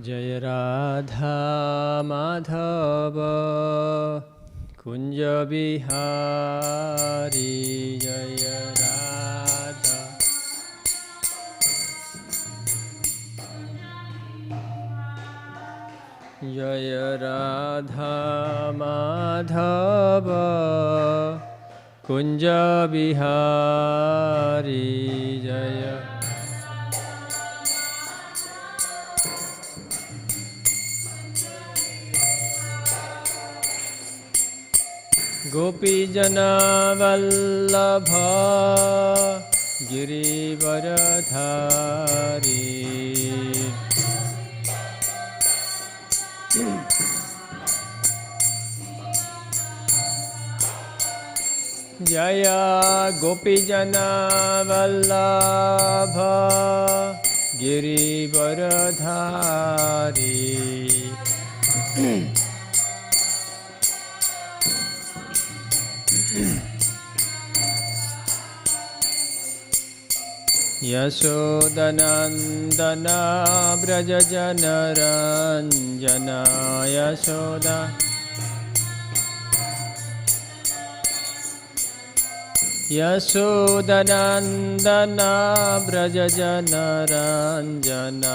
Jaya Radha Madhava Kunja Bihari Jaya Radha Jaya Radha Madhava Kunja Bihari Jaya Gopi Jana Vallabha Girivaradhari Jaya Gopi Jana Vallabha Girivaradhari Yashodanandana Brajajana Ranjana Yashoda Yashodanandana Brajajana Ranjana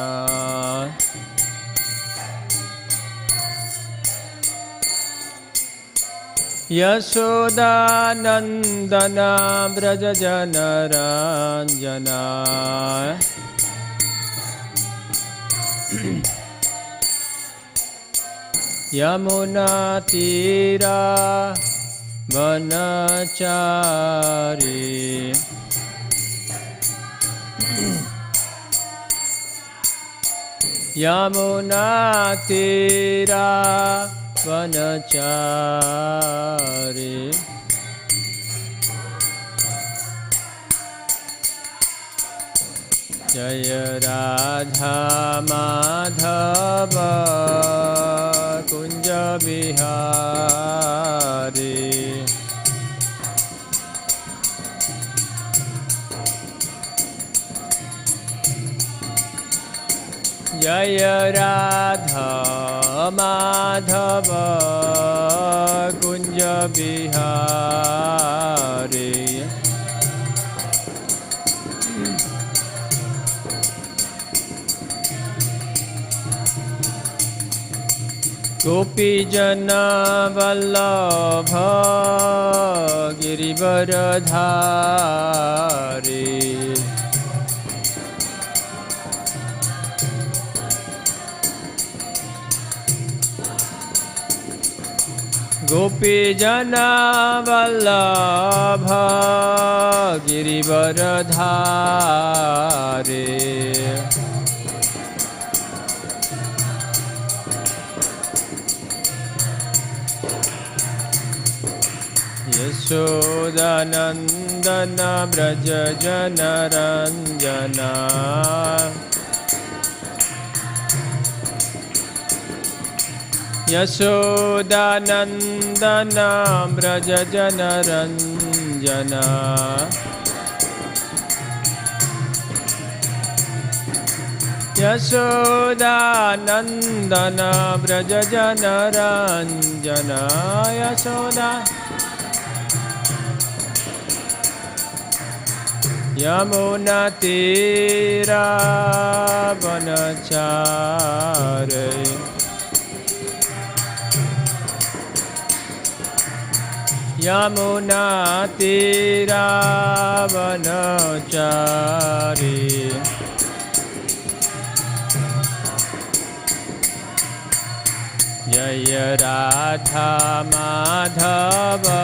Yashodanandana Brajajana Ranjana Yamuna Tira Vanachari Yamuna Tira Vanachari Jaya Radha Madhava Kunja Bihari Jaya Radha Madhava Kunja Bihari Gopi Jana Vallabha Girivaradhari Gopi Jana Vallabha Girivaradhari Yashodanandana Brajajana Ranjana Yashodanandana Brajajana Ranjana Yashodanandana Brajajana Ranjana Yashoda Yamuna Tira Vanachari Yamuna Tira Vanachari Jaya Radha Madhava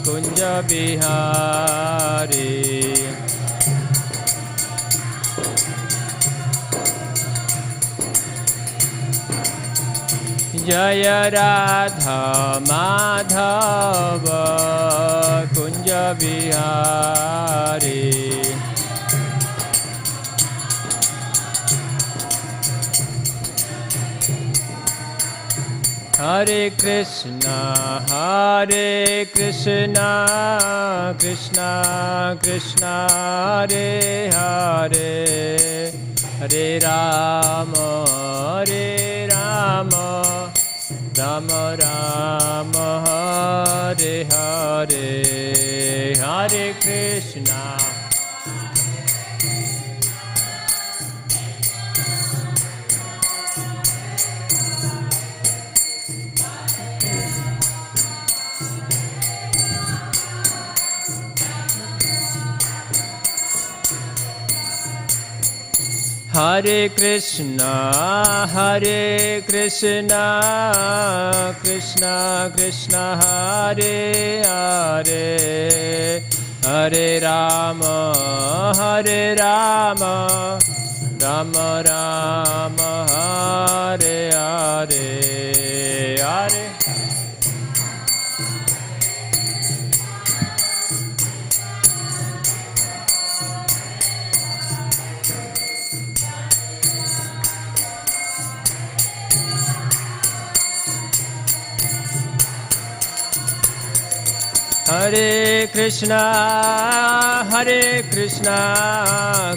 Kunja Bihari Jaya Radha Madhava Kunja Bihari Hare Krishna Krishna Krishna Hare Hare Hare Rama, Rama Rama, Hare Hare, Hare Krishna. Hare Krishna, Krishna Krishna, Hare Hare, Hare Rama, Rama Rama, Hare Hare, Hare. Hare Krishna,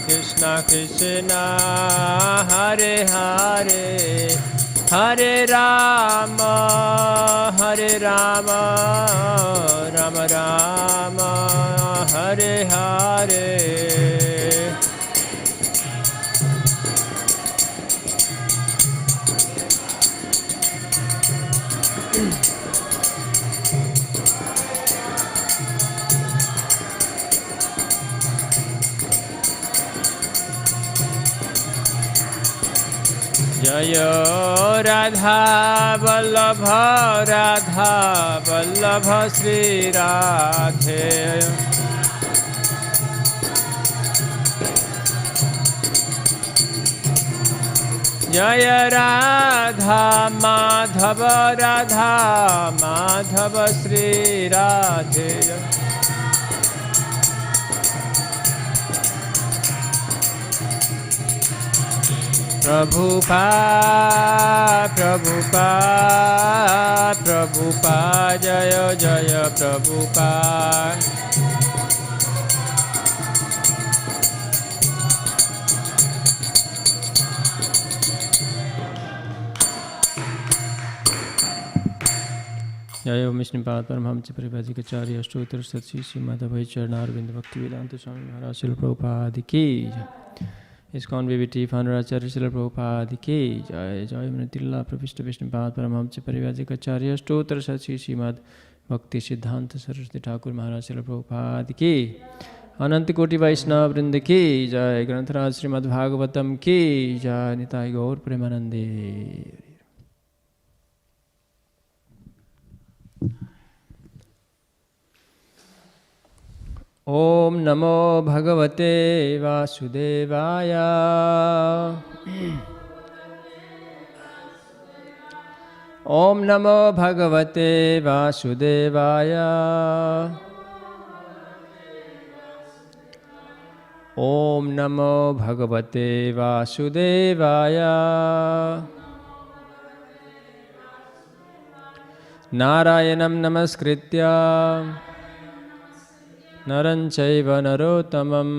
Krishna Krishna, Hare Hare, Hare Rama, Rama Rama, Hare Hare. Jaya Radha Vallabha Shri Radhe. Jaya Radha Madhava Shri Radhe. Prabhupada, Jaya Prabhupada. जय विष्णुपाद परमहंस परिव्राजकाचार्य अष्टोत्तर सत्सी श्रीमद् चरणारविंद भक्तिवेदांत स्वामी महाराज श्रील प्रभुपाद की ISKCON VVT Founder-Acharya Srila Prabhupada की जय। जय मनतिल्ला प्रविष्ट विष्णुपाद परमहंस परिव्राजकाचार्य अष्टोत्तर सत्सी श्रीमद् भक्ति सिद्धांत सरस्वती ठाकुर महाराज श्रील प्रभुपाद की अनंत कोटि वैष्णव वृंद की जय। ग्रंथराज श्रीमद् भागवतम की जय। निताई गौर प्रेमानंदे। ओम नमो भगवते वासुदेवाय। ओम नमो भगवते वासुदेवाय। ओम नमो भगवते वासुदेवाय। नारायणं नमस्कृत्य नरं चैव नरोत्तमं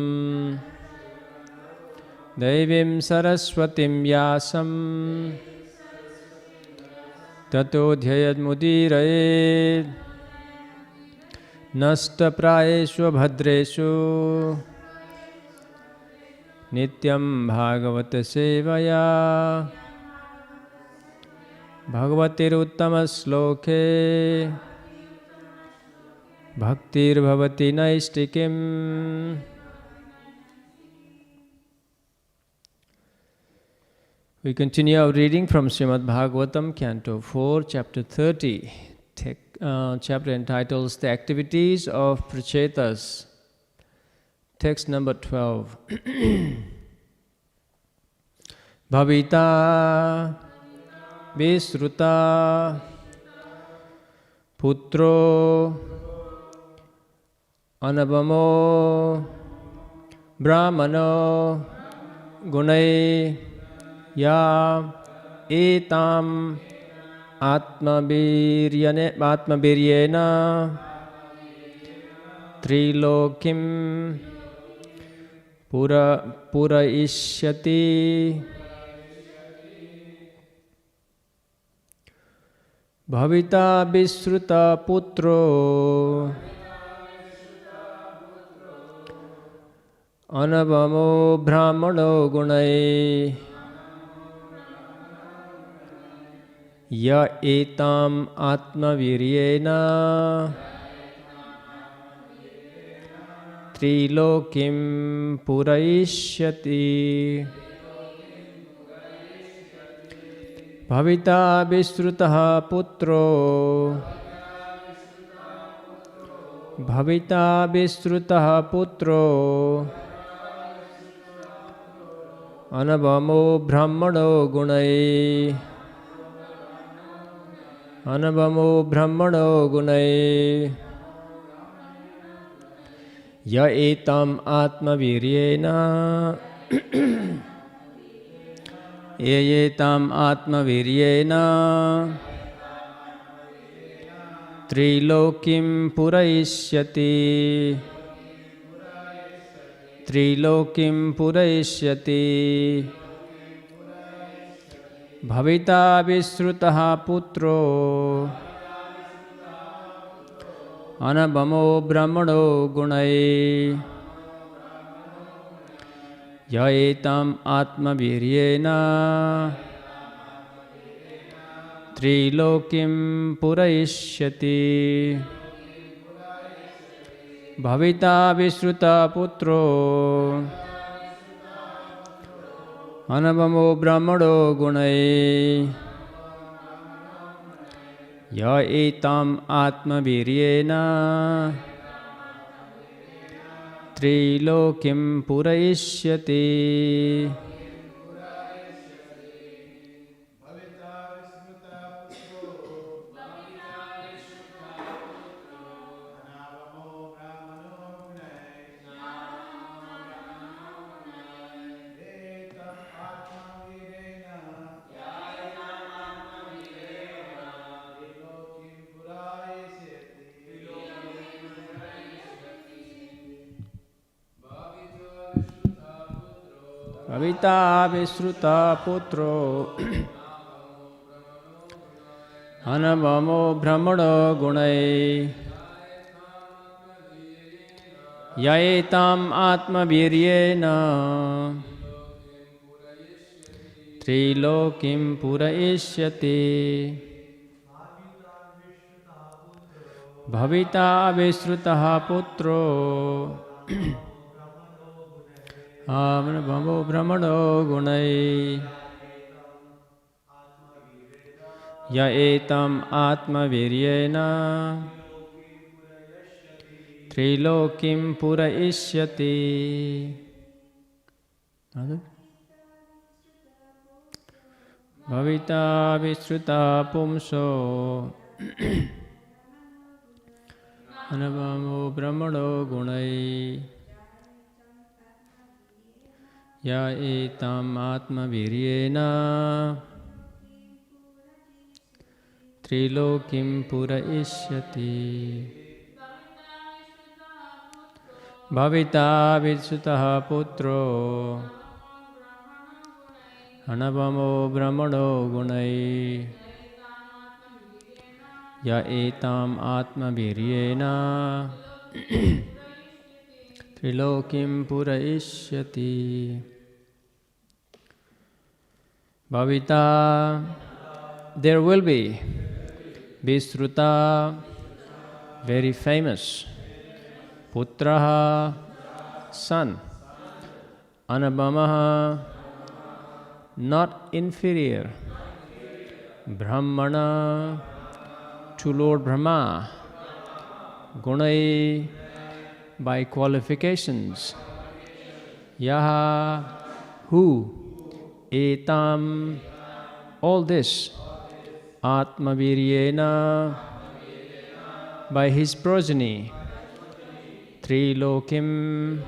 दैवीं सरस्वतीं व्यासं ततो ध्येयमुदीरयेत्। नष्टप्रायेषु भद्रेषु नित्यं भागवत सेवया। भगवतिरुत्तमश्लोके भक्तिर्भवति नैष्टिकीम्। We continue our reading from Śrīmad Bhāgavatam, Canto 4, Chapter 30, chapter entitled The Activities of Prachetas. Text number 12. Bhavita Visruta Putro Anabamo Brahmano Gunai Ya Etam Atmabiryena Trilokim purayishyati bhavita visruta putro anavamo brahmano gunai ya etam atmaviryena trilokim purayishyati bhavita visrutah putro bhavita visrutah putro anavamo brahmano gunai anavamo brahmano gunai ya etam atmaviryena etam atmaviryena trilokim purayishyati trilokim purayishyati bhavita visrutah putro anabamo brahmano gunai ya etam atmaviryena trilokim purayishyati bhavita visruta putro anabamo brahmano gunai ya etam atmaviryena trilokim purayishyati Bhavita visruta putro anavamo brahmano gunai yaetam atmaviryena trilokim purayishyati bhavita visrutah putro anavamo brahmano gunai ya etam atmaviryena trilokim purayishyati bhavita visruta pumso anavamo brahmano gunai ya etam atmaviryena trilokim purayishyati bhavita visutah putro anavamo brahmano gunai ya etam atmaviryena trilokim purayishyati bhavita there will be visruta very famous putraha son anabamaha not inferior brahmana to Lord Brahma gunai by qualifications yaha who etam all this atmaviryena by his progeny trilokim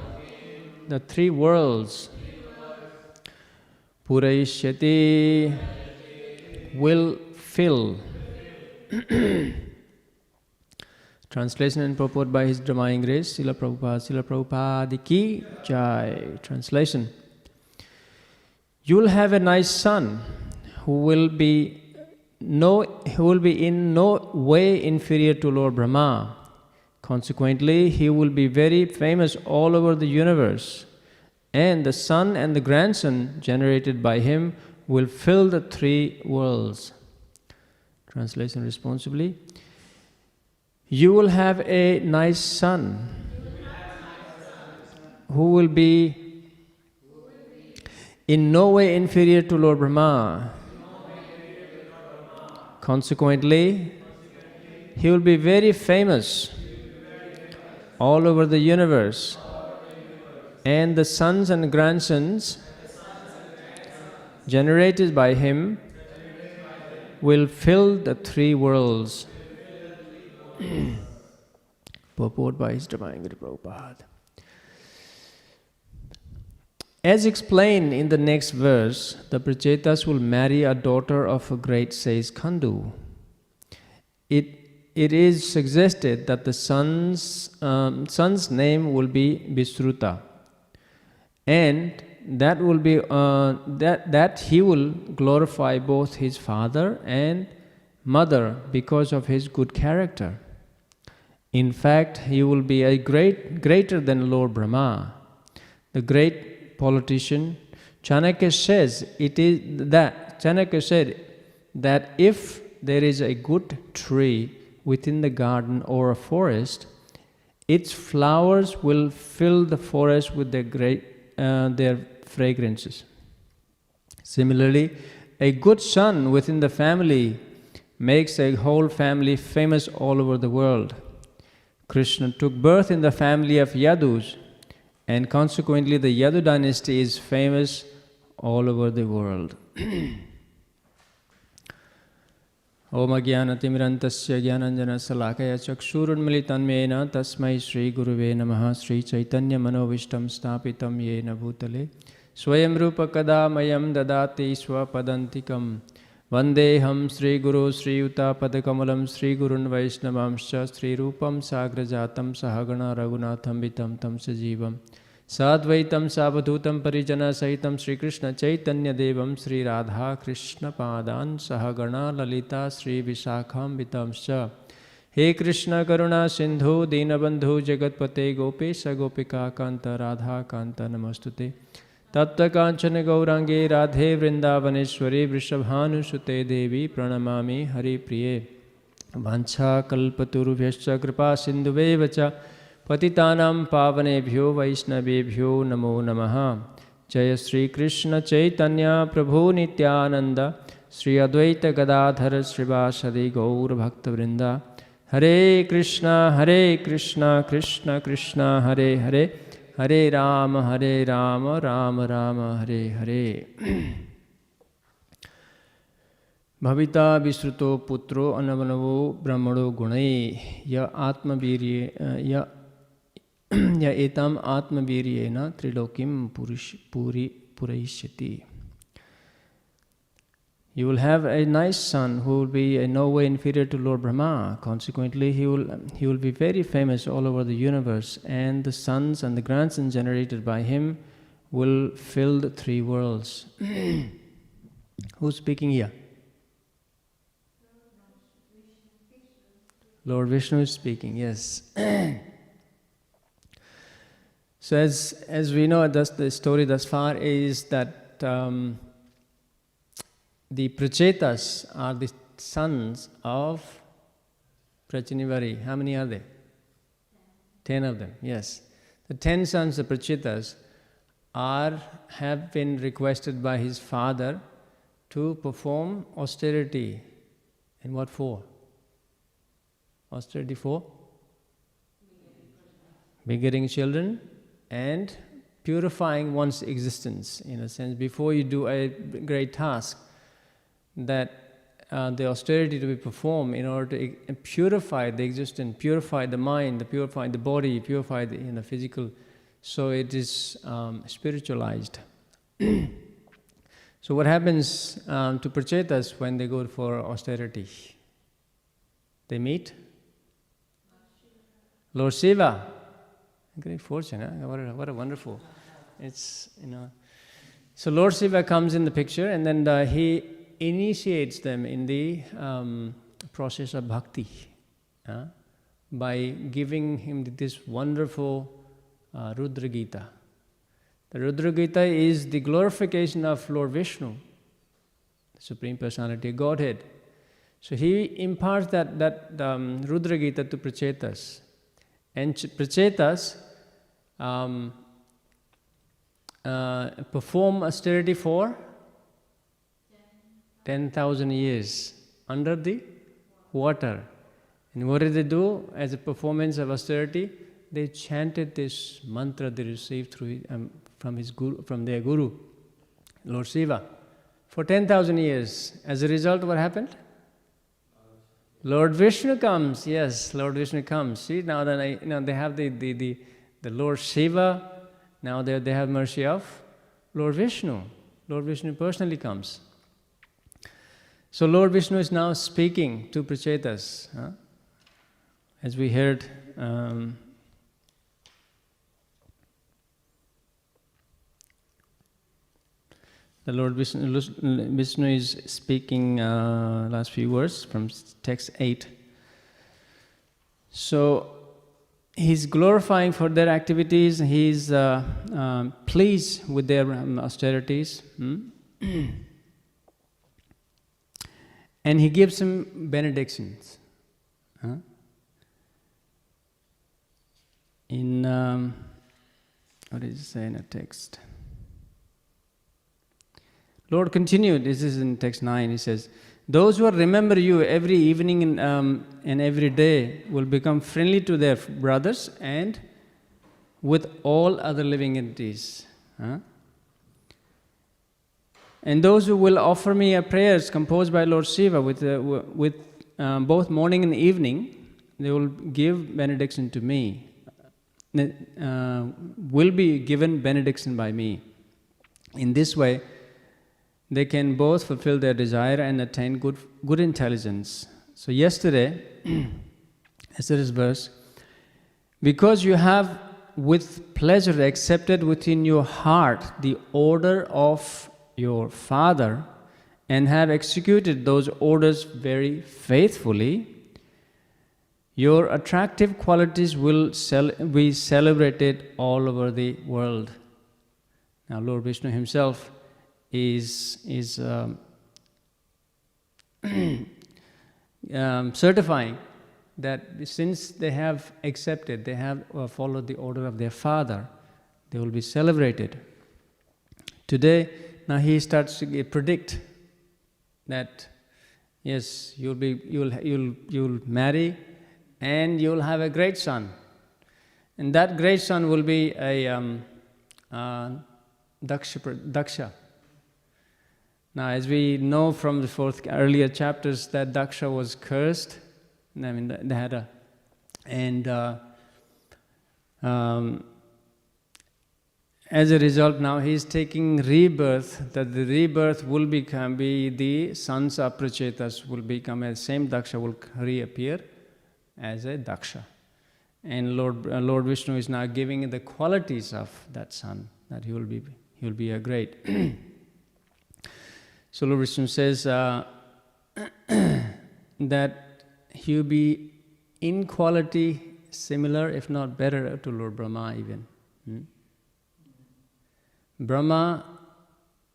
the three worlds purayishyati will fill Translation and purport by His Divine Grace, Srila Prabhupada ki Jai. Translation. You will have a nice son who will be in no way inferior to Lord Brahma. Consequently, he will be very famous all over the universe, and the son and the grandson generated by him will fill the three worlds. Translation responsibly. You will have a nice son who will be in no way inferior to Lord Brahma. Consequently, he will be very famous all over the universe, and the sons and grandsons generated by him will fill the three worlds. Purport by His Divine Guru Prabhupada. As explained in the next verse, the Prachetas will marry a daughter of a great sage Khandu. It is suggested that the son's name will be Visruta, and that will be that he will glorify both his father and mother because of his good character. In fact, he will be a greater than Lord Brahma. The great politician Chanakya said that if there is a good tree within the garden or a forest, its flowers will fill the forest with their fragrances. Similarly, a good son within the family makes a whole family famous all over the world. Krishna took birth in the family of Yadus, and consequently the Yadu dynasty is famous all over the world. Om Ajnanatimirantasya Jnananjana Salakaya Chakshurunmilitanmena Tasmai Shri Guruve Namaha Shri Chaitanya Manovishtam Stapitam Yena Bhutale Swayam Rupa Kadamayam Dadati Swapadantikam Vandeham Sri Guru Sri Yuta Padakamalam Sri Gurun Vaishnavamscha Sri Rupam Sagrajatam Sahagana Raghunatham Vitam Tam Sajivam Sadvaitam Savadhutam Parijana Sahitam Sri Krishna Chaitanya Devam Sri Radha Krishna Padan Sahagana Lalita Sri Visakham Vitamscha He Krishna Karuna Sindhu Dinabandhu Jagatpate Gopesha Gopika Kanta Radha Kanta Namastute Tapta Kanchana Gaurange Radhe Vrindavaneshwari Vrishabhanusute Devi Pranamami Hari Priye Vancha Kalpaturubhyascha Kripa Sindhuvevacha Patitanam Pavanebhyo Vaishnavebhyo Namo Namaha Jaya Sri Krishna Chaitanya Prabhu Nityananda Sri Advaita Gadadhara Srivasadi Gaur Bhakta Vrinda Hare Krishna Krishna Krishna Hare Hare Hare Rama Rama Rama Hare Hare Bhavita Visruto Putro Anavanavo Brahmano Gunai Ya Atmavirye Ya Etam Atmaviryena Trilokim Puraishyati. You will have a nice son who will be in no way inferior to Lord Brahma. Consequently, he will be very famous all over the universe, and the sons and the grandsons generated by him will fill the three worlds. Who's speaking here? Lord Vishnu is speaking, yes. So as we know, the story thus far is that the Prachetas are the sons of Prachinivari. How many are there? 10 of them, yes. The 10 sons of Prachetas have been requested by his father to perform austerity. And what for? Austerity for? Begetting children and purifying one's existence, in a sense. Before you do a great task, that the austerity to be performed in order to purify the existence, purify the mind, purify the body, purify the physical, so it is spiritualized. So what happens to Prachetas when they go for austerity? They meet Lord Shiva, great fortune, huh? What a wonderful, it's, So Lord Shiva comes in the picture, and then he initiates them in the process of bhakti by giving him this wonderful Rudra Gita. The Rudra Gita is the glorification of Lord Vishnu, the Supreme Personality of Godhead. So he imparts that Rudra Gita to Prachetas. And Prachetas perform austerity for 10,000 years under the water. And what did they do as a performance of austerity? They chanted this mantra they received from their guru, Lord Shiva, for 10,000 years. As a result, what happened? Lord Vishnu comes. Yes, Lord Vishnu comes. See, now that they have the Lord Shiva. Now they have mercy of Lord Vishnu. Lord Vishnu personally comes. So Lord Vishnu is now speaking to Prachetas, as we heard. The Lord Vishnu is speaking last few words from text 8. So he's glorifying for their activities. He's pleased with their austerities. And he gives them benedictions. In, what does it say in a text? Lord continued, this is in text 9, he says, those who remember you every evening and every day will become friendly to their brothers and with all other living entities. And those who will offer me prayers composed by Lord Shiva with both morning and evening, they will give benediction to me, will be given benediction by me. In this way, they can both fulfill their desire and attain good intelligence. So yesterday's verse, because you have with pleasure accepted within your heart the order of your Father and have executed those orders very faithfully, your attractive qualities will be celebrated all over the world. Now Lord Vishnu himself is certifying that since they have accepted, they have followed the order of their Father, they will be celebrated. Today, now he starts to predict that yes, you'll marry and you'll have a great son, and that great son will be a Daksha. Now, as we know from the earlier chapters, that Daksha was cursed. I mean, they had as a result, now he is taking rebirth. That the rebirth will be the sons of Prachetas will become as same Daksha will reappear as a Daksha, and Lord Vishnu is now giving the qualities of that son, that he will be a great. So Lord Vishnu says that he will be in quality similar, if not better, to Lord Brahma even. Brahma,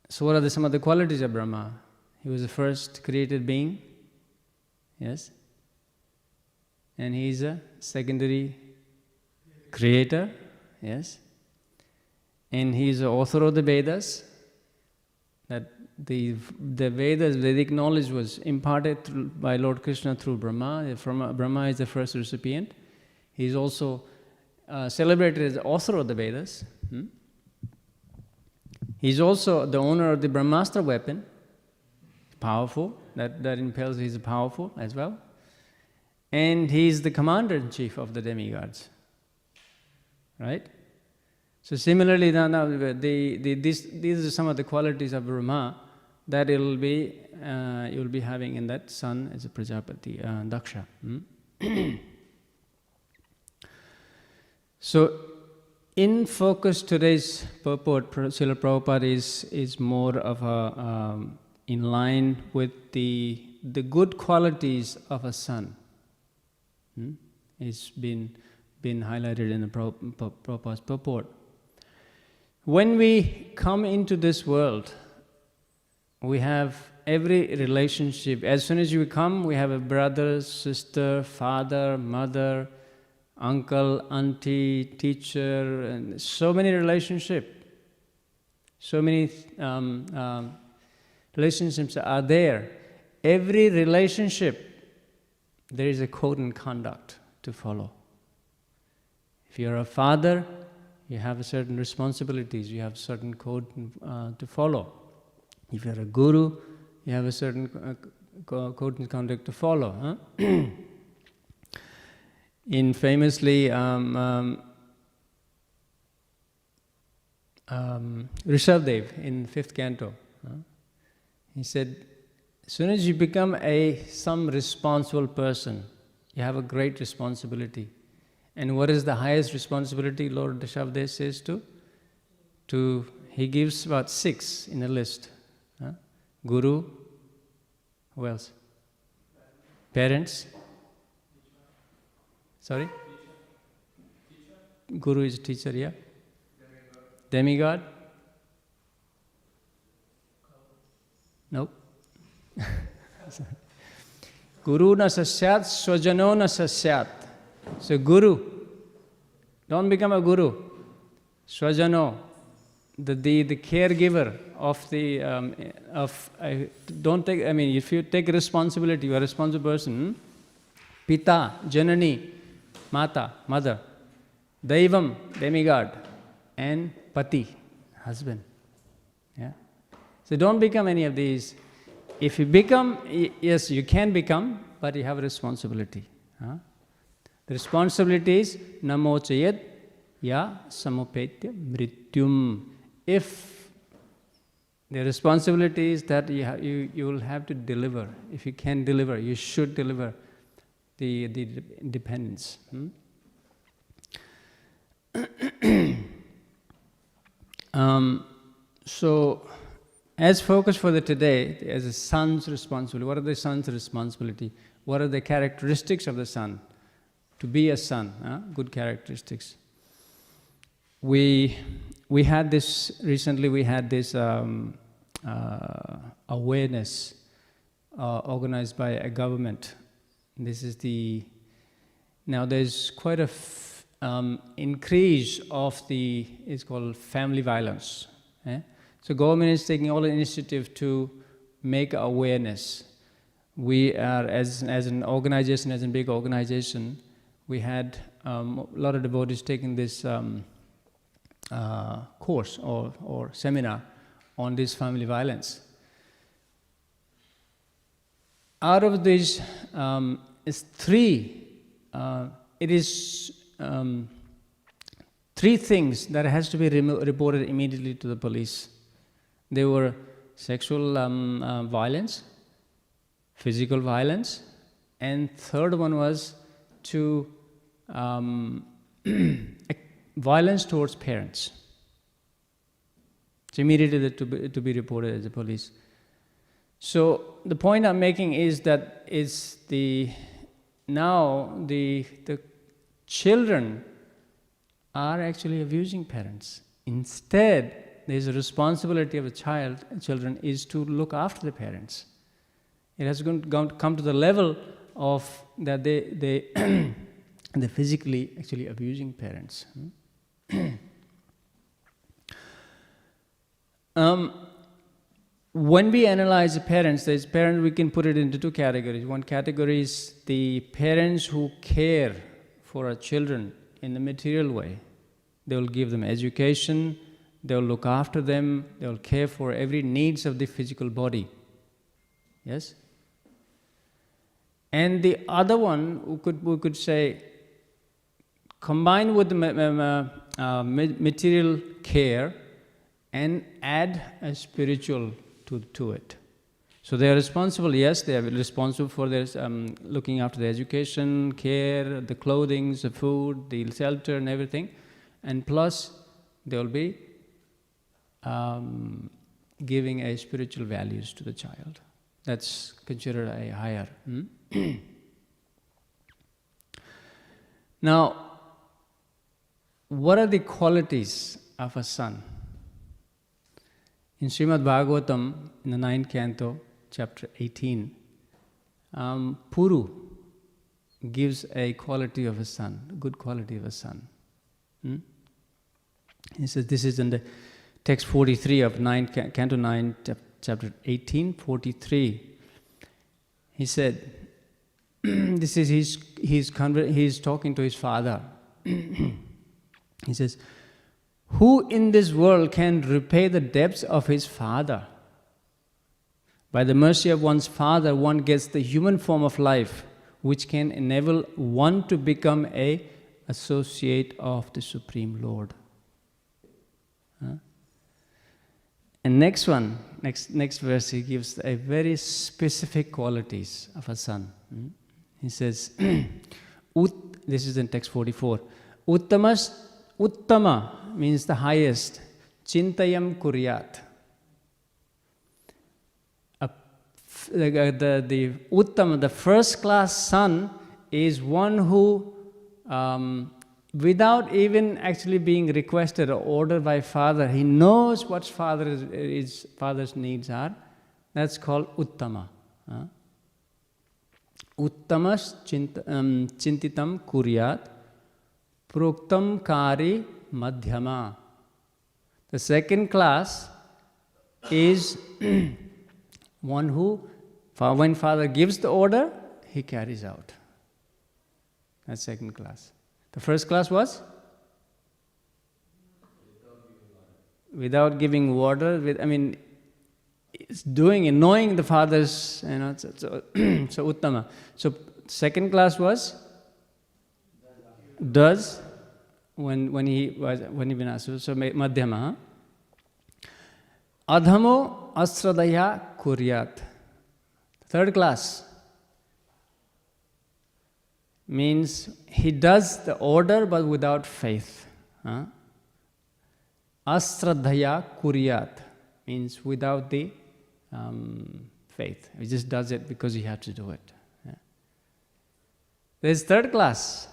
so what are some of the qualities of Brahma? He was the first created being, yes? And he is a secondary creator, yes? And he is the author of the Vedas, that the Vedas, Vedic knowledge was imparted by Lord Krishna through Brahma. Brahma is the first recipient. He is also celebrated as the author of the Vedas. He is also the owner of the Brahmastra weapon, powerful, that impels, he is powerful as well. And he is the commander-in-chief of the demigods, right? So similarly, these are some of the qualities of Brahma that you'll be having in that son as a Prajapati, Daksha. So, in focus today's purport, Srila Prabhupada is more of a in line with the good qualities of a son. It's been highlighted in the Prabhupada's purport. When we come into this world, we have every relationship. As soon as you come, we have a brother, sister, father, mother, uncle, auntie, teacher, and so many relationships. So many relationships are there. Every relationship, there is a code and conduct to follow. If you're a father, you have certain responsibilities, you have certain code to follow. If you're a guru, you have a certain code and conduct to follow. Huh? In famously, Rishabdev in 5th canto, he said, as soon as you become some responsible person, you have a great responsibility. And what is the highest responsibility Lord Rishabdev says to he gives about 6 in a list. Guru, who else? Parents. Sorry? Guru is teacher, yeah? Demigod? Nope. Guru na sasyat, swajano na sasyat. So guru, don't become a guru. Swajano, the caregiver of the don't take. I mean, if you take responsibility, you are a responsible person. Pita, Janani, Mata, mother, Daivam, demigod, and Pati, husband. Yeah. So don't become any of these. If you become, yes, you can become, but you have a responsibility. The responsibility is namo chayed ya samupetya mrityum. If the responsibility is that you will have to deliver. If you can deliver, you should deliver the independence. So, as focus for the today, as a son's responsibility, what are the son's responsibility? What are the characteristics of the son? To be a son, good characteristics. We had this, recently we had this awareness organized by a government. This is now there's quite a increase of it's called family violence. So government is taking all the initiative to make awareness. We are, as an organization, as a big organization, we had a lot of devotees taking this course or seminar on this family violence. Out of these, is 3. It is 3 things that has to be reported immediately to the police. They were sexual violence, physical violence, and third one was violence towards parents. So immediately to be reported as the police. So the point I'm making is that now the children are actually abusing parents. Instead, there's a responsibility of children is to look after the parents. It has come to the level of that they're physically actually abusing parents. When we analyze the parents, we can put it into 2 categories. One category is the parents who care for our children in the material way. They will give them education, they will look after them, they will care for every needs of the physical body. Yes? And the other one, we could say, combine with the material care and add a spiritual to it. So they are responsible, yes, they are responsible for their looking after the education, care, the clothing, the food, the shelter and everything. And plus, they will be giving a spiritual values to the child. That's considered a higher. Now, what are the qualities of a son? In Śrīmad Bhāgavatam, in the 9th canto, chapter 18, Puru gives a quality of a son, a good quality of a son. He says, this is in the text 43 of canto 9, chapter 18, 43. He said, this is he's talking to his father. He says, who in this world can repay the debts of his father? By the mercy of one's father, one gets the human form of life, which can enable one to become an associate of the Supreme Lord. And next verse, he gives a very specific qualities of a son. He says, this is in text 44, Uttama means the highest, Chintayam Kuryat. The Uttama, the first class son, is one who, without even actually being requested or ordered by father, he knows what father's needs are. That's called Uttama. Uttamas Chintitam Kuryat Proktam Kari Madhyama. The second class is one who, when father gives the order, he carries out. That's second class. The first class was? Without giving order. It's doing and knowing the father's, so Uttama. So second class was? Does. When he been asked. So Madhyama. Adhamo Asradaya Kuryat. Third class means he does the order but without faith. Asradhaya Kuryat means without the faith. He just does it because he has to do it. There's third class,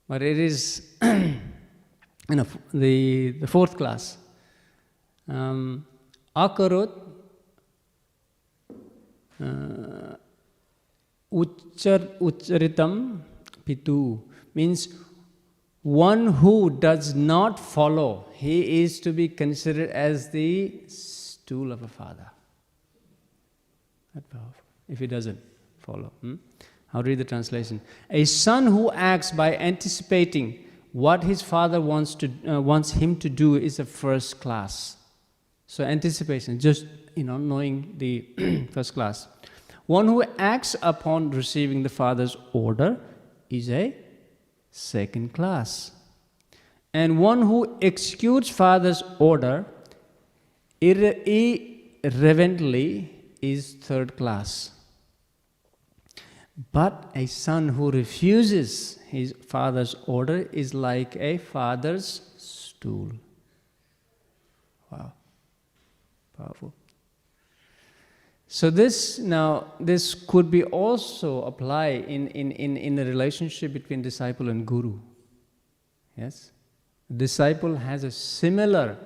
but it is the fourth class. Akarut Ucharitam Pitu means one who does not follow. He is to be considered as the stool of a father. That powerful. If he doesn't follow. I'll read the translation. A son who acts by anticipating what his father wants him to do is a first class. So anticipation, just knowing the first class. One who acts upon receiving the father's order is a second class. And one who executes father's order irreverently is third class. But a son who refuses his father's order is like a father's stool. Wow. Powerful. So this could be also applied in the relationship between disciple and guru. Yes? Disciple has a similar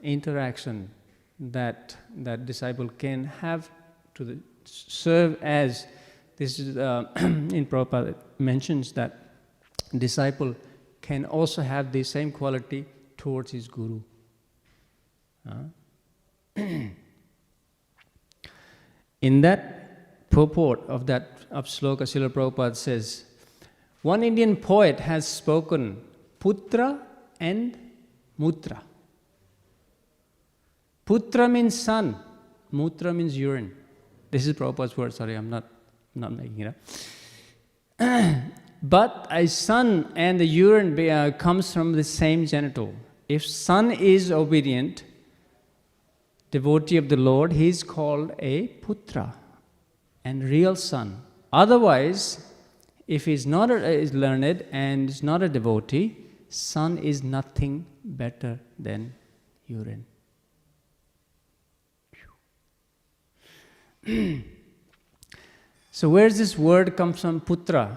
interaction that disciple can have to serve as, this is in Prabhupada it mentions that disciple can also have the same quality towards his guru. In that purport of sloka, Srila Prabhupada says, one Indian poet has spoken putra and mutra. Putra means son, mutra means urine. This is Prabhupada's word, sorry, I'm not making it up. But a son and the urine comes from the same genital. If son is obedient, devotee of the Lord, he is called a putra and real son. Otherwise, if he is not is learned and is not a devotee, sun is nothing better than urine. So where does this word come from, putra?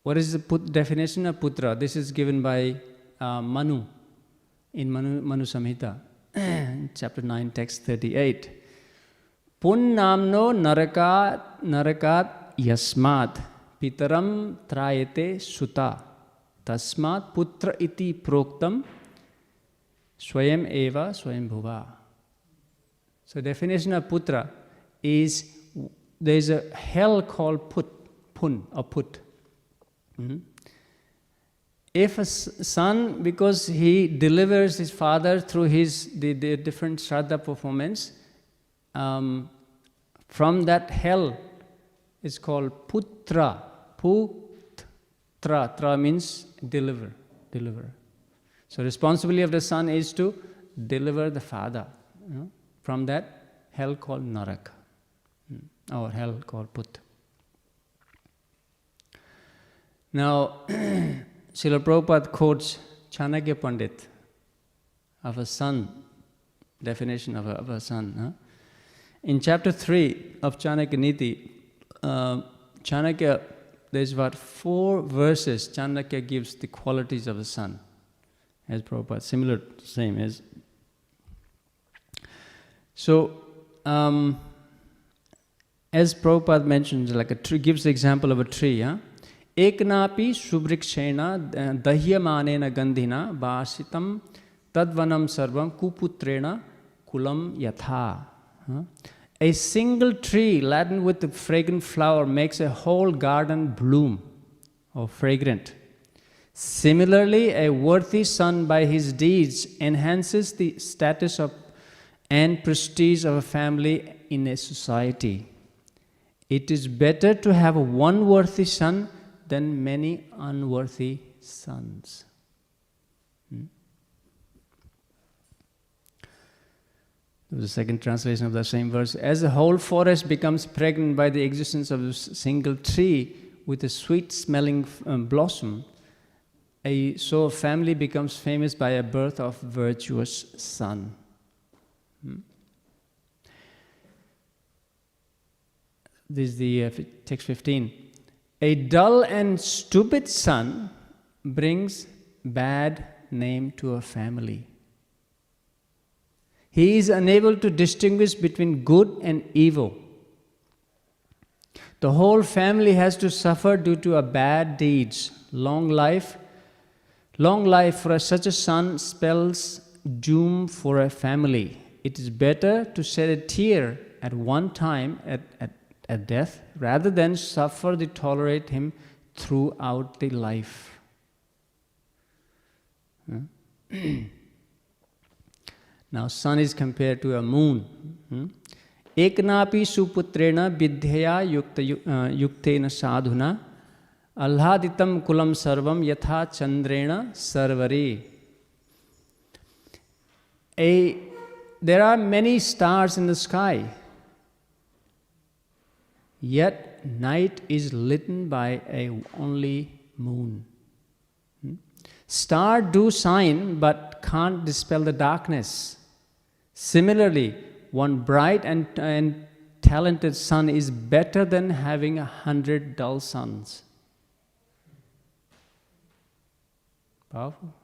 What is the definition of putra? This is given by Manu in Manu Samhita, chapter 9, text 38. Punnamno narakat yasmat pitaram trayate suta tasmat putra iti proktam swayam eva swayam bhuva. So definition of putra is, there is a hell called pun or put. If a son, because he delivers his father through the different shraddha performance, from that hell is called putra. Putra. Tra means deliver. So responsibility of the son is to deliver the father from that hell called naraka, or hell called put. Now, Srila Prabhupada quotes Chanakya Pandit of a son, definition of a son. In chapter 3 of Chanakya Niti, Chanakya, there's about 4 verses. Chanakya gives the qualities of a son, as Prabhupada, similar, same as. So, as Prabhupada mentions, like a tree, gives the example of a tree. Eknapi subrikshena dahyamanena gandhina vasitam tadvanam sarvam kuputrena kulam yatha. A single tree laden with a fragrant flower makes a whole garden bloom or fragrant. Similarly, a worthy son by his deeds enhances the status of and prestige of a family in a society. It is better to have one worthy son than many unworthy sons. The second translation of the same verse. As the whole forest becomes pregnant by the existence of a single tree with a sweet-smelling blossom, so a family becomes famous by a birth of virtuous son. This is the text 15. A dull and stupid son brings bad name to a family. He is unable to distinguish between good and evil. The whole family has to suffer due to a bad deeds. Long life for such a son spells doom for a family. It is better to shed a tear at one time at death rather than suffer to tolerate him throughout the life. Now, sun is compared to a moon. Eknapi suputrena vidhya yuktena sadhuna alhaditam kulam sarvam yatha chandrena sarvari. There are many stars in the sky, yet night is lit by a only moon. Star do shine but can't dispel the darkness. Similarly, one bright and talented son is better than having 100 dull sons. Powerful?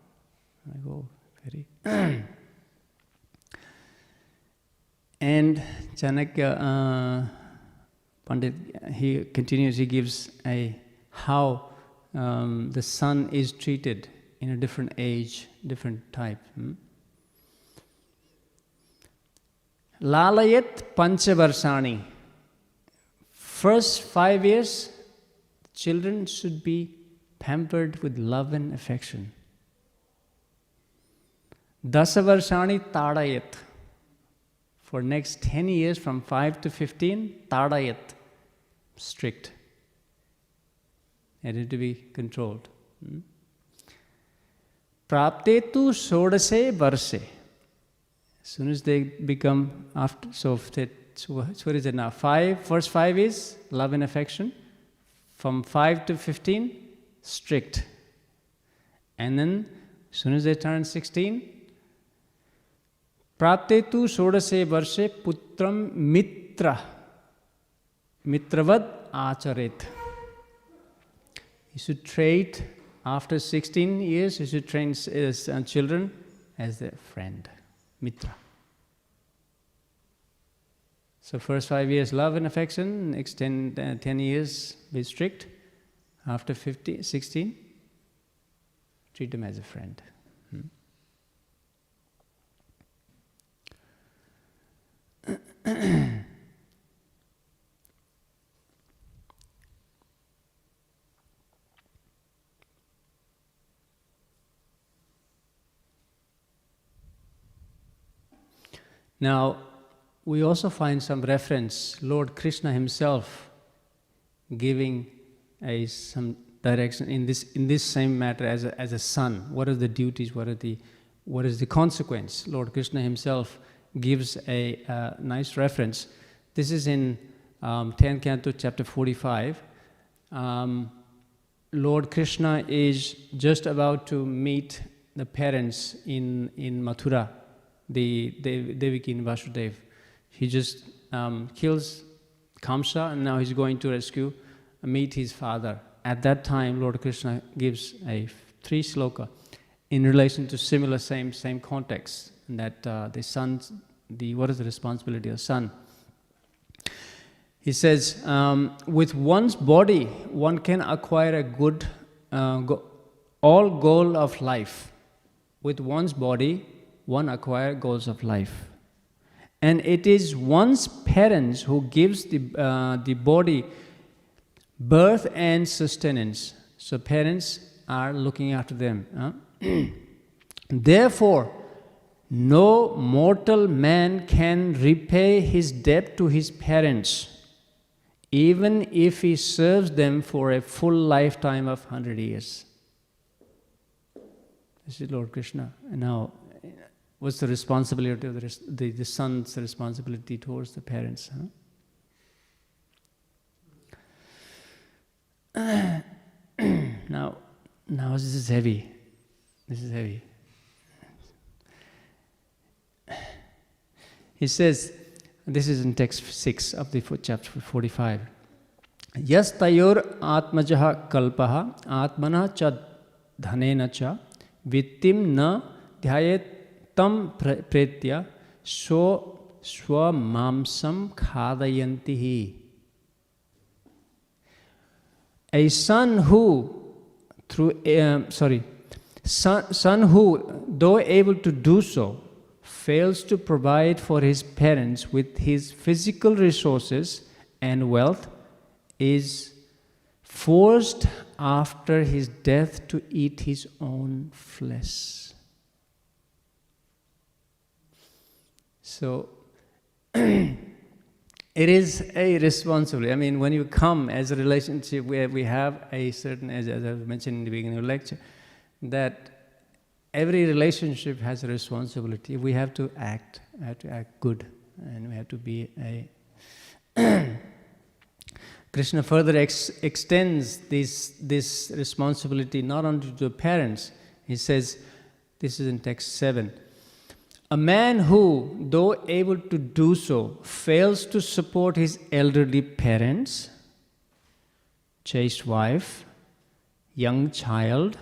I go very. And Chanakya Pandit, he continues, he gives how the son is treated in a different age, different type. Lalayat panchavarshani. First 5 years, children should be pampered with love and affection. Dasa varshani tadayat. For next 10 years, from 5 to 15, tadayat, strict. It had to be controlled. Prapte tu shodase varshe. As soon as they become after, so what is it now? First 5 is love and affection. From 5 to 15, strict. And then, as soon as they turn 16, Praptetu Shodase Varshe Putram Mitravad Acharet. You should treat, after 16 years, you should train children as their friend, Mitra. So first 5 years, love and affection. Next 10 years, be strict. After 16, treat them as a friend. Now, we also find some reference, Lord Krishna himself giving some direction in this same matter as a son. What are the duties? What is the consequence? Lord Krishna himself gives a nice reference. This is in 10th Canto, chapter 45. Lord Krishna is just about to meet the parents in Mathura, the Devaki and Vasudev. He just kills Kamsa, and now he's going to meet his father. At that time, Lord Krishna gives a 3 sloka in relation to similar same context, that the son's, what is the responsibility of the son? He says, with one's body, one can acquire a good, all goal of life. With one's body, one acquires goals of life. And it is one's parents who gives the body birth and sustenance. So parents are looking after them. Therefore, no mortal man can repay his debt to his parents, even if he serves them for a full lifetime of 100 years. This is Lord Krishna. And now, what's the responsibility of the son's responsibility towards the parents? Now this is heavy. This is heavy. He says, this is in text 6 of the chapter 45. Yas tayor atmajaha kalpaha atmana cha dhanena cha vittim na dhyayet tam pretya so swamamsam khadayantihi. A son who, son who, though able to do so, fails to provide for his parents with his physical resources and wealth, is forced after his death to eat his own flesh. So, it is a responsibility. I mean, when you come as a relationship where we have a certain, as I mentioned in the beginning of the lecture, that every relationship has a responsibility. We have to act good, and we have to be a... Krishna further extends this responsibility not only to the parents. He says, this is in text 7, a man who, though able to do so, fails to support his elderly parents, chaste wife, young child,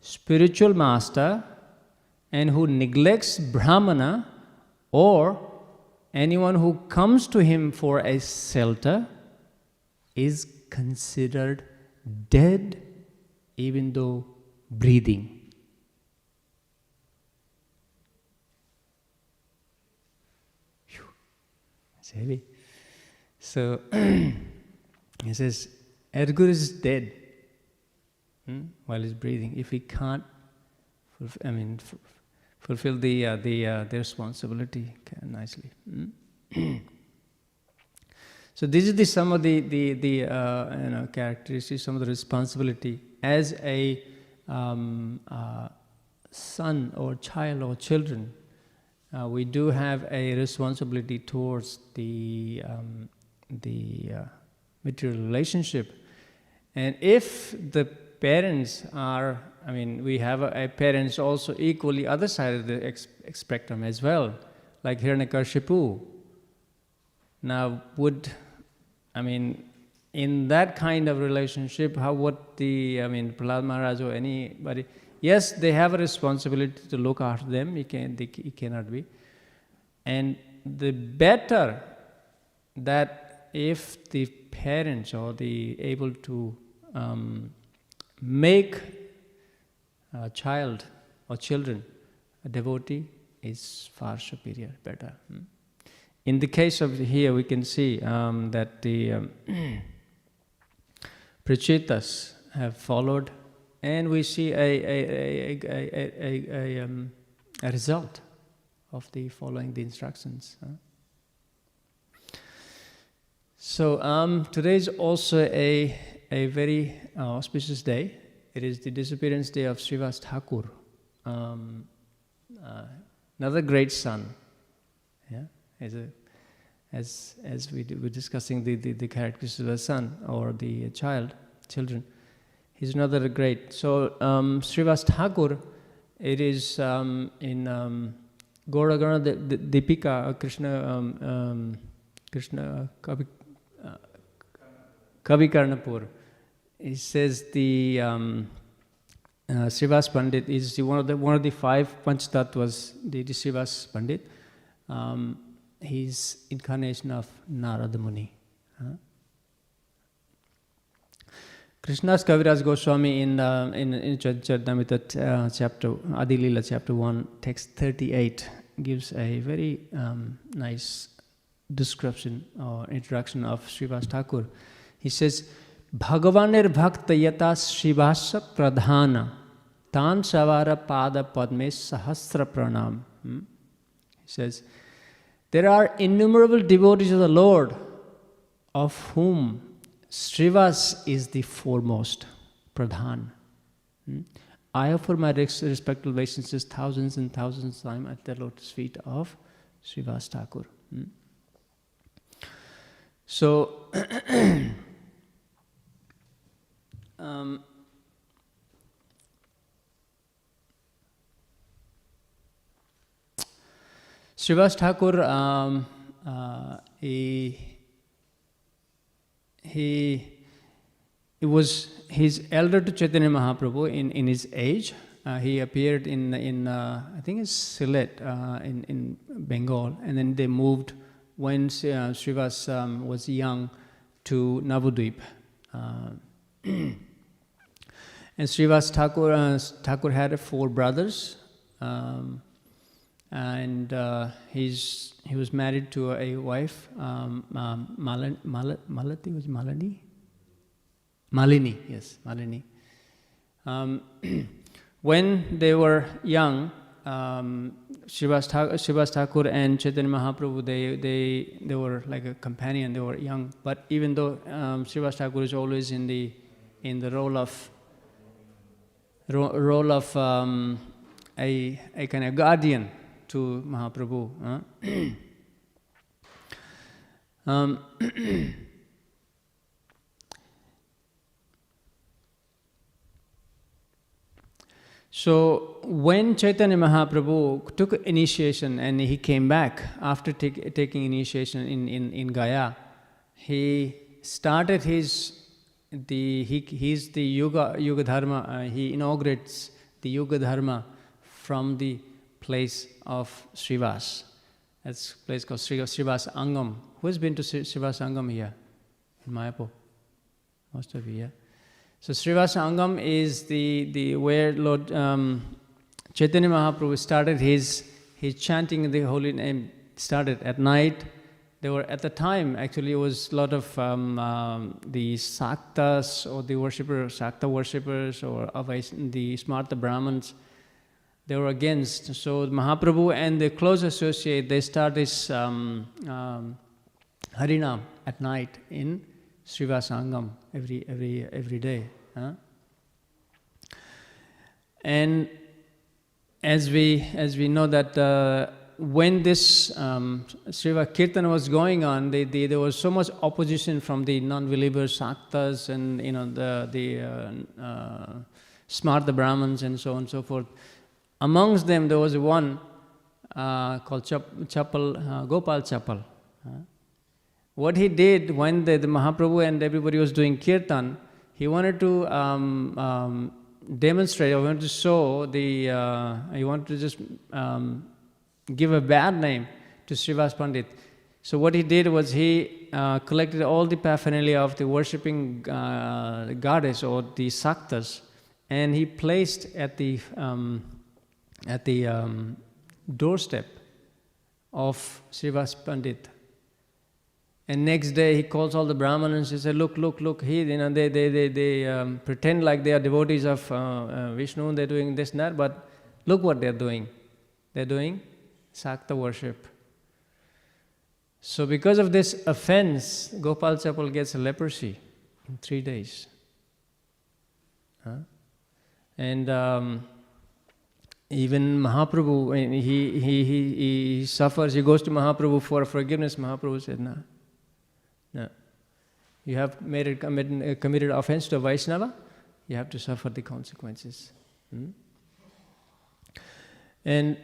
spiritual master, and who neglects Brahmana or anyone who comes to him for a shelter, is considered dead even though breathing. It's heavy. So, he says, Ergur is dead while he's breathing. If he can't fulfill the responsibility nicely. So this is some of the characteristics, some of the responsibility as a son or child or children. We do have a responsibility towards the material relationship, and if the parents are, we have a parents also equally other side of the spectrum as well, like Hiranyakashipu. Now, in that kind of relationship, how would Prahlad Maharaj or anybody, yes, they have a responsibility to look after them, he cannot be. And the better that if the parents or the able to make a child or children a devotee is far superior, better. In the case of here, we can see that the Prachetas have followed, and we see a result of the following the instructions. So today is also a very auspicious day. It is the disappearance day of Srivas Thakur, another great son. Yeah, as we were discussing the characteristics of the son or the children. He's another great. So Srivas Thakur, it is in Gauragana Deepika Krishna Kavikarnapur. It says the Srivas Pandit is one of the 5 Panchtattvas, the Srivas Pandit. He's incarnation of Narada Muni. Krishna's Kaviraj Goswami in Charitamrita chapter Adi Lila chapter 1 text 38 gives a very nice description or introduction of Srivas Thakur. He says, Bhagavanir bhakta yata Srivasa pradhana tan savara pada padme sahasra pranam. He says, there are innumerable devotees of the Lord, of whom Srivas is the foremost, pradhan. I offer my respectful obeisances thousands and thousands of times at the lotus feet of Srivas Thakur. So, Srivas Thakur, he was his elder to Chaitanya Mahaprabhu in his age. He appeared in I think it's Sylhet in Bengal, and then they moved when Srivas was young to Navadvip. And Srivas Thakur had 4 brothers, and he was married to a wife, Malini, yes, Malini. When they were young, Srivas Thakur and Chaitanya Mahaprabhu, they were like a companion. They were young, but even though Srivas Thakur is always in the role of a kind of guardian to Mahaprabhu. So when Chaitanya Mahaprabhu took initiation and he came back after taking initiation in Gaya, he started he's the Yuga Dharma, he inaugurates the Yuga Dharma from the place of Srivas. That's a place called Srivas Angam. Who has been to Srivas Angam here? In Mayapur? Most of you, yeah? So Srivas Angam is the where Lord Chaitanya Mahaprabhu started his chanting the holy name, started at night. There were, at the time, actually it was a lot of the Saktas or the Sakta worshippers or the Smarta Brahmins. They were against. So Mahaprabhu and the close associate, they start this Harinam at night in Srivas Angam every day. And as we know that when this Sriva Kirtan was going on, there was so much opposition from the non-believers, Saktas, and the Smarta Brahmins, and so on and so forth. Amongst them, there was one called Gopal Chapal. What he did when the Mahaprabhu and everybody was doing kirtan, he wanted to demonstrate, or wanted to show he wanted to just give a bad name to Srivas Pandit. So what he did was he collected all the paraphernalia of the worshipping goddess or the Saktas, and he placed at the doorstep of Srivas Pandit. And next day he calls all the Brahmanas. He said, "Look! They pretend like they are devotees of Vishnu. They're doing this and that, but look what they're doing. They're doing Sakta worship." So because of this offense, Gopal Chapal gets leprosy in 3 days. And even Mahaprabhu, when he suffers, he goes to Mahaprabhu for forgiveness. Mahaprabhu said, "No. You have committed offense to a Vaishnava, you have to suffer the consequences." And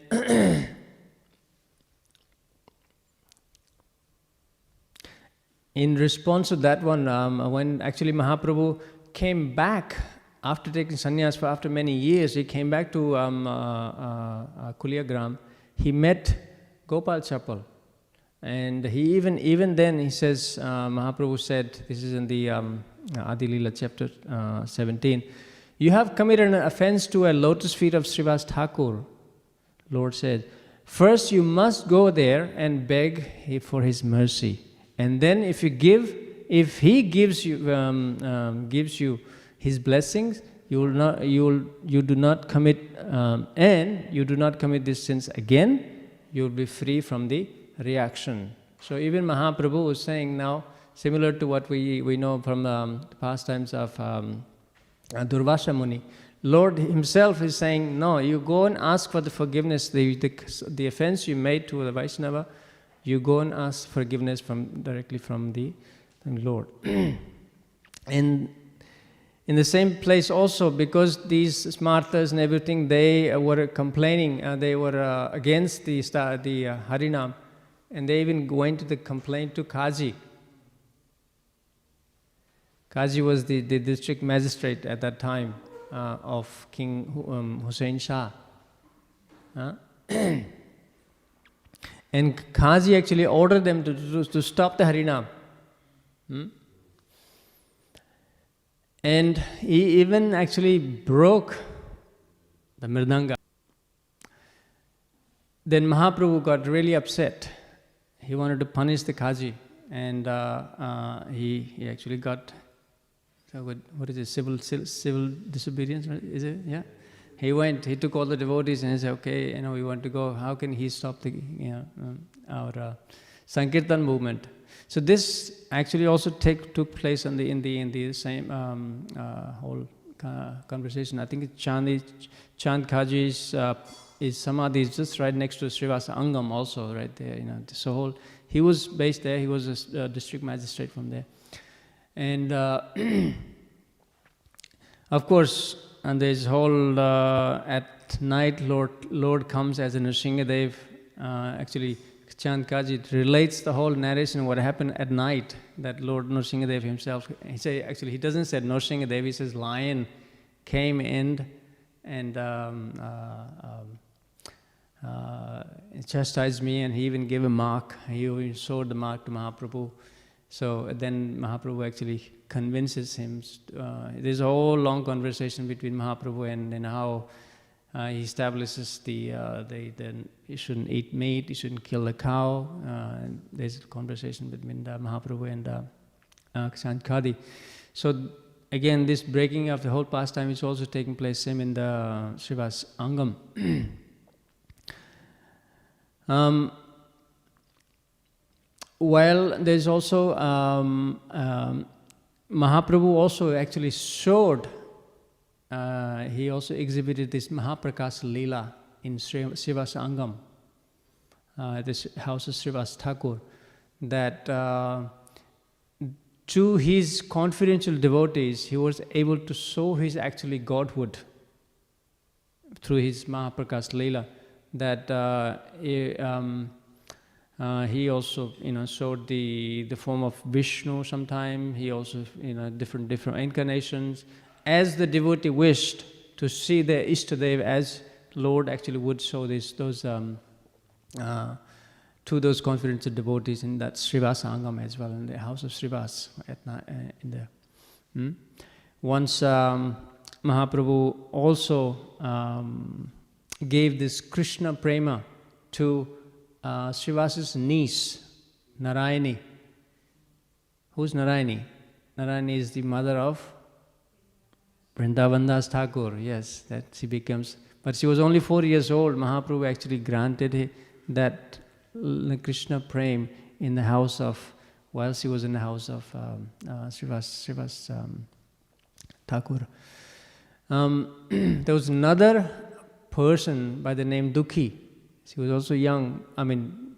in response to that one, when actually Mahaprabhu came back after taking sannyas after many years, he came back to Kuliagram. He met Gopal Chapal. And he even then he says, Mahaprabhu said, this is in the Adi Leela chapter 17, "You have committed an offense to a lotus feet of Srivas Thakur." Lord said, "First you must go there and beg for his mercy. And then if he gives you his blessings, you do not commit these sins again, you will be free from the reaction." So even Mahaprabhu was saying now, similar to what we know from the pastimes of Durvasa Muni, Lord himself is saying, no, you go and ask for the forgiveness, the offense you made to the Vaishnava, you go and ask forgiveness directly from the Lord. And in the same place also, because these Smartas and everything, they were complaining, they were against the Harinam, and they even went to the complaint to Kaji. Kaji was the district magistrate at that time of King Hussain Shah. And Kaji actually ordered them to stop the Harinam. And he even actually broke the Mridanga. Then Mahaprabhu got really upset. He wanted to punish the Kaji, and he actually got, what is it, civil disobedience, is it? Yeah. He took all the devotees and he said, okay, we want to go. How can he stop our Sankirtan movement? So this actually also took place in the same whole conversation. I think it's Chand Kaji's is Samadhi is just right next to Srivasa Angam also, right there. So he was based there. He was a district magistrate from there, and of course, and there's whole at night Lord comes as a Nrsingadev. Actually, Chand Kaji relates the whole narration what happened at night. That Lord Nrsingadev himself. He doesn't say Nrsingadev. He says lion came in and chastised me, and he even gave a mark. He even showed the mark to Mahaprabhu. So then Mahaprabhu actually convinces him. There's a whole long conversation between Mahaprabhu and how he establishes the you shouldn't eat meat, you shouldn't kill a cow. There's a conversation between Mahaprabhu and Sankadi. So again, this breaking of the whole pastime is also taking place same in the Srivas Angam. While there's also Mahaprabhu also actually showed, he also exhibited this Mahaprakas Leela in Srivas Angam. at the house of Srivas Thakur, that to his confidential devotees, he was able to show his actually godhood through his Mahaprakash Leela, that he also, showed the form of Vishnu sometime. He also, different incarnations. As the devotee wished to see the Ishtadev, as Lord actually would show to those confidential devotees in that Srivas Angam as well, in the house of Srivas in there. Once Mahaprabhu also gave this Krishna Prema to Srivas's niece, Narayani. Who's Narayani? Narayani is the mother of Vrindavan Das Thakur. Yes, that she becomes. But she was only 4 years old. Mahaprabhu actually granted that Krishna Prem in the house of, while she was in the house of Srivas Thakur. There was another person by the name Dukhi. She was also young.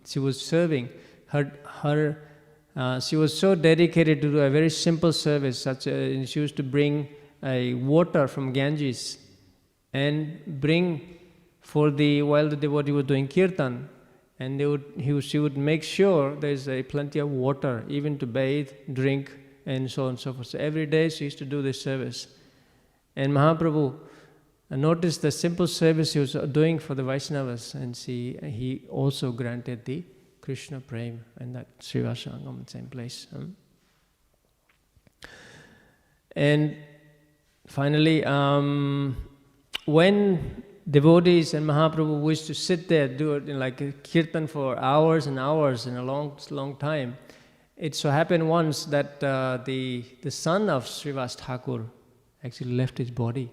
She was serving. She was so dedicated to do a very simple service. She used to bring water from Ganges and bring while the devotee was doing kirtan, and she would make sure there's plenty of water, even to bathe, drink, and so on and so forth. So every day she used to do this service. And Mahaprabhu noticed the simple service he was doing for the Vaishnavas, and he also granted the Krishna Prem in that Srivasangam, same place. And finally, when devotees and Mahaprabhu wished to sit there, do it like a kirtan for hours and hours in a long, long time, it so happened once that the son of Srivas Thakur actually left his body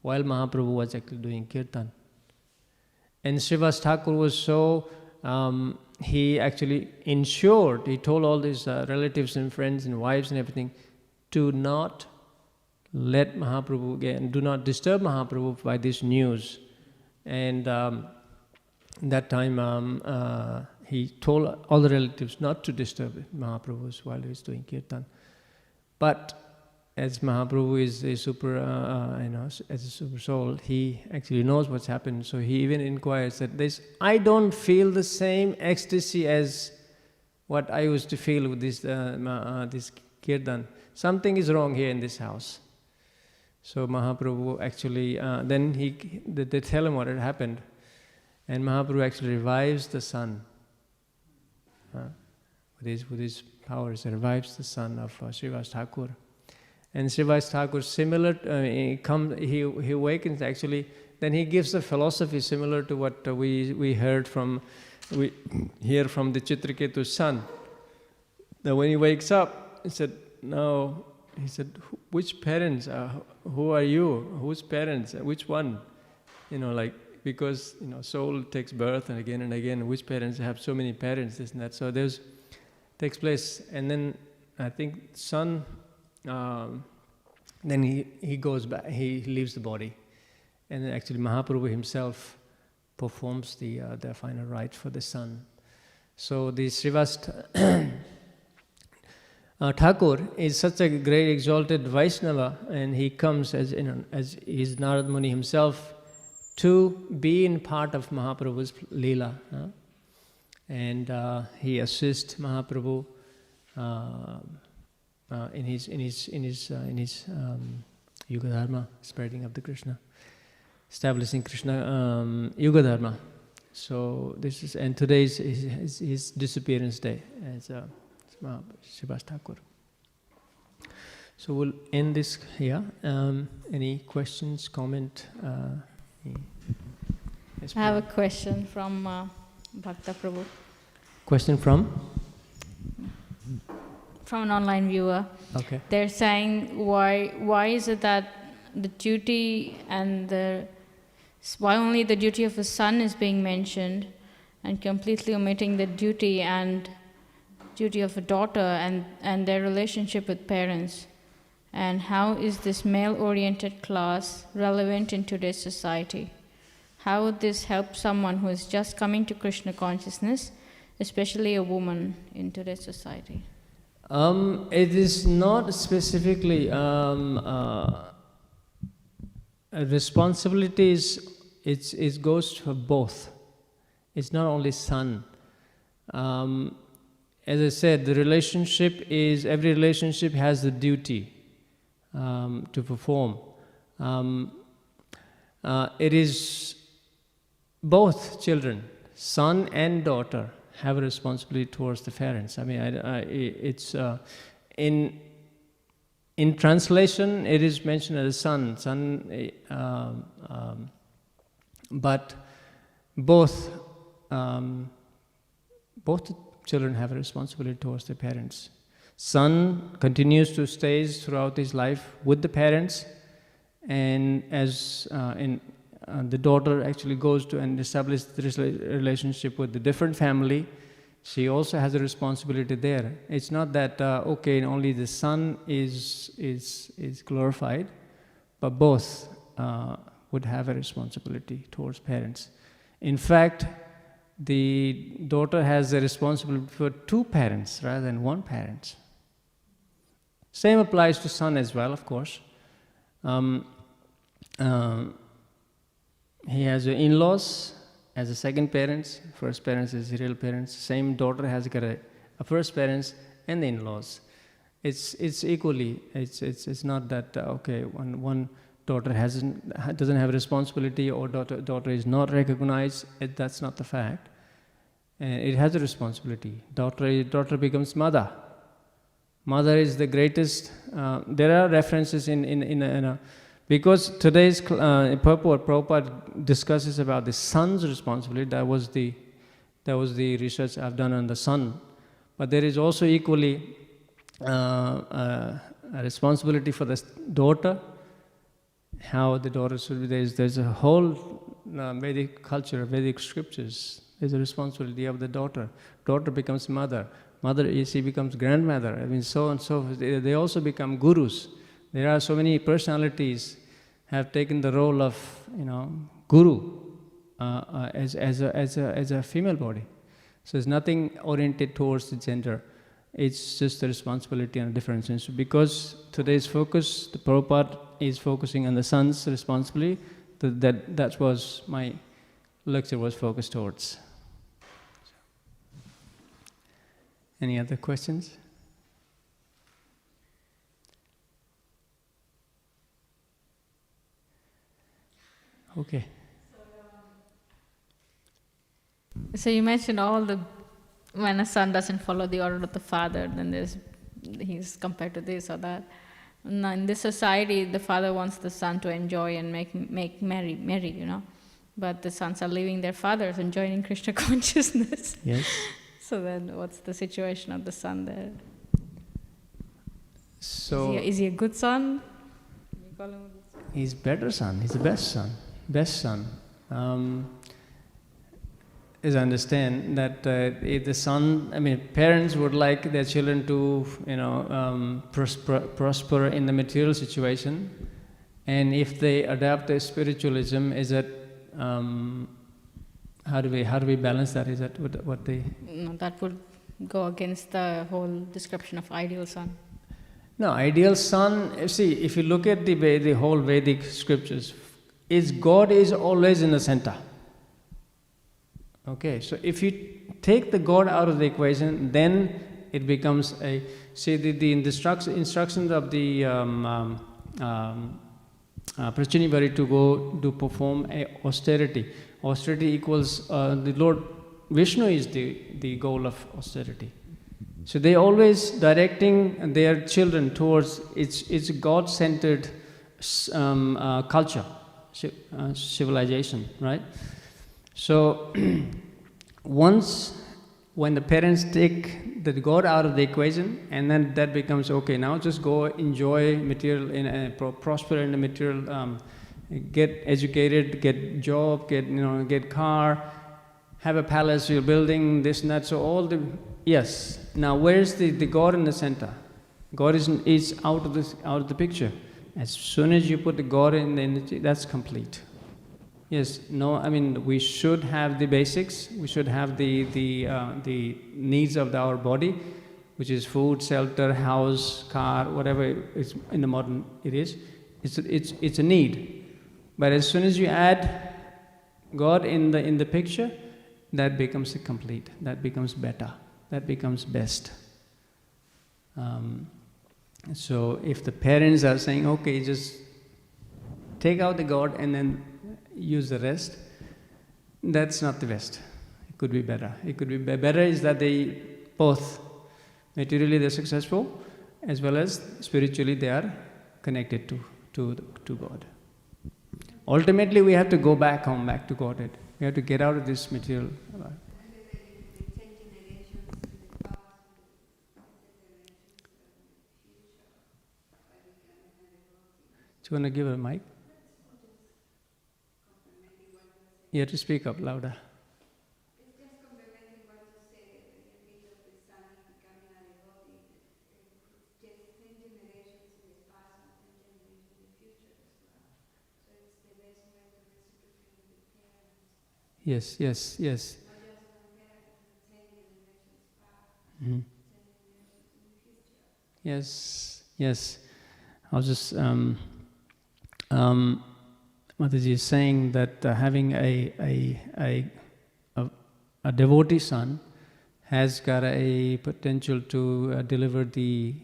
while Mahaprabhu was actually doing kirtan. And Srivas Thakur was so, he actually ensured, he told all his relatives and friends and wives and everything, to not let Mahaprabhu again, do not disturb Mahaprabhu by this news. And that time he told all the relatives not to disturb Mahaprabhu while he was doing kirtan. But as Mahaprabhu is a super, as a super soul, he actually knows what's happened. So he even inquires that I don't feel the same ecstasy as what I used to feel with this kirtan. Something is wrong here in this house. So Mahaprabhu actually, then they tell him what had happened, and Mahaprabhu actually revives the son. With his powers, he revives the son of Srivas Thakur. And Srivas Thakur, similar, he awakens actually, then he gives a philosophy similar to what we hear from the Chitraketu's son. That when he wakes up, he said, no, he said, which parents, who are you, whose parents, which one? Because, soul takes birth and again, which parents have so many parents, this and that. So takes place, and then I think son, then he goes back, he leaves the body. And then actually Mahaprabhu himself performs the final rite for the son. So the Srivas Thakur is such a great exalted Vaishnava, and he comes as is Narad Muni himself to be in part of Mahaprabhu's Leela. And he assists Mahaprabhu in his Yuga Dharma, spreading of the Krishna, establishing Krishna Yuga Dharma. So and today is his disappearance day as Srivas Thakur. So we'll end this here. Any questions, comment? Yes, I have a question from Bhakta Prabhu. Question from? From an online viewer. Okay. They're saying why is it that the duty and why only the duty of a son is being mentioned, and completely omitting the duty of a daughter and their relationship with parents? And how is this male-oriented class relevant in today's society? how would this help someone who is just coming to Krishna consciousness, especially a woman in today's society? It is not specifically responsibilities. It goes for both. It's not only son. As I said, the relationship is, every relationship has the duty to perform. It is both children, son and daughter, have a responsibility towards the parents. I mean, it's in translation it is mentioned as a son, but both the children have a responsibility towards their parents. Son continues to stay throughout his life with the parents, and as the daughter actually goes to and establishes this relationship with the different family, she also has a responsibility there. It's not that only the son is glorified, but both would have a responsibility towards parents. In fact, the daughter has a responsibility for two parents rather than one parent. Same applies to son as well, of course. He has in-laws as a second parents. First parents is real parents. Same daughter has got a first parents and the in-laws. It's equally. It's not that one daughter doesn't have a responsibility or daughter is not recognized. That's not the fact. It has a responsibility. Daughter becomes mother. Mother is the greatest. There are references in because today's Prabhupada discusses about the son's responsibility. That was the research I've done on the son. But there is also equally a responsibility for the daughter. How the daughter should be. There's a whole Vedic culture, Vedic scriptures. There's a responsibility of the daughter. Daughter becomes mother. Mother, she becomes grandmother. I mean, so and so. They also become gurus. There are so many personalities have taken the role of guru as a female body. So it's nothing oriented towards the gender. It's just the responsibility and a different sense. Because today's focus, the Prabhupada is focusing on the son's responsibility. That was my lecture was focused towards. Any other questions? Okay. So you mentioned when a son doesn't follow the order of the father, then he's compared to this or that. Now in this society, the father wants the son to enjoy and make merry, But the sons are leaving their fathers and joining Krishna consciousness. Yes. So then what's the situation of the son there? So is he a good son? You call him a good son? He's better son. He's the best son. Best son. As I understand that if the son, parents would like their children to, prosper in the material situation, and if they adopt the spiritualism, is that how do we balance that? Is that what they? No, that would go against the whole description of ideal son. No, ideal son. See, if you look at the whole Vedic scriptures, God is always in the center. Okay, so if you take the God out of the equation, then it becomes the instructions of the Prachinivari to go to perform austerity. Austerity equals the Lord Vishnu is the goal of austerity. So they always directing their children towards it's God-centered culture, civilization, right? So when the parents take the God out of the equation, and then that becomes okay. Now just go enjoy material, prosper in the material, get educated, get job, get car, have a palace, you're building this and that. So yes. Now where's the God in the center? God is out of the picture. As soon as you put the God in the energy, that's complete. Yes, no, I mean, we should have the basics, we should have the needs of our body, which is food, shelter, house, car, whatever is in the modern it is. It's a need. But as soon as you add God in the picture, that becomes complete, that becomes better, that becomes best. So if the parents are saying, okay, just take out the God and then use the rest, that's not the best. It could be better. It could be better is that they both, materially they're successful, as well as spiritually they are connected to God. Ultimately we have to go back home, back to Godhead. We have to get out of this material life. Do you want to give a mic? You have to speak up louder. It's just complementing what you say, the image of the son becoming a devotee. It's just 10 generations in the past and 10 generations in the future as well. So it's the best way to reciprocate with the parents. Yes. Not just one parent, 10 generations past, 10 generations in the future. Yes. I was just Mataji is saying that having a devotee son has got a potential to deliver the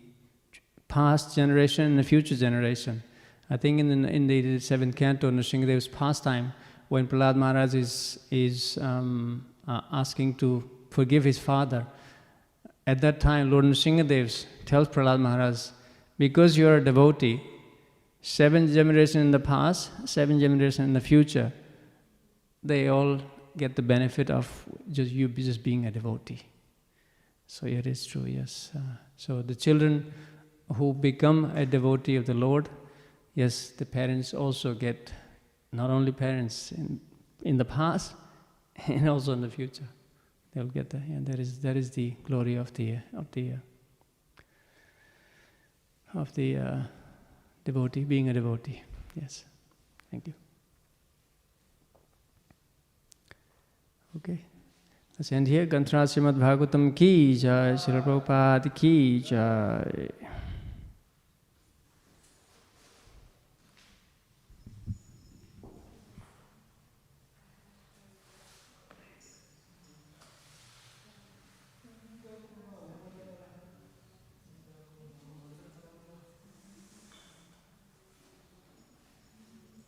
past generation and the future generation. I think in the 7th canto, Nrsingadeva's pastime, when Prahlad Maharaj is asking to forgive his father, at that time Lord Nrsingadev tells Prahlad Maharaj, because you are a devotee, 7 generations in the past, 7 generations in the future, they all get the benefit of you just being a devotee. So it is true, yes. So the children who become a devotee of the Lord, yes, the parents also get, not only parents in the past and also in the future, they'll get that. And that is the glory of the devotee, being a devotee. Yes. Thank you. Okay. Let's end here. Śrīmad Bhāgavatam ki jai, Śrīla Prabhupada ki jai.